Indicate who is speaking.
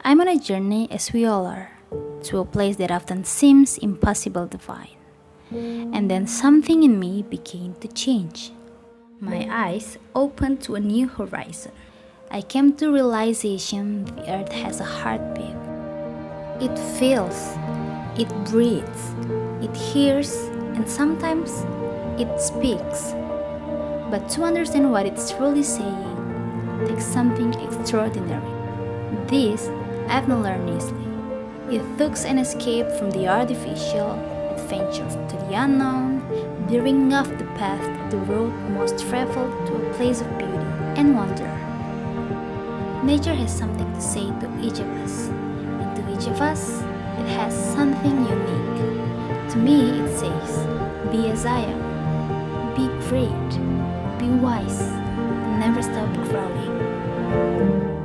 Speaker 1: I'm on a journey, as we all are, to a place that often seems impossible to find. And then something in me began to change. My eyes opened to a new horizon. I came to realization the earth has a heartbeat. It feels, it breathes, it hears, and sometimes it speaks. But to understand what it's truly saying takes something extraordinary. This I've not learned easily. It took an escape from the artificial, adventure to the unknown, veering off the path of the road most traveled to a place of beauty and wonder. Nature has something to say to each of us, and to each of us, it has something unique. To me, it says, be as I am, be great, be wise, and never stop growing.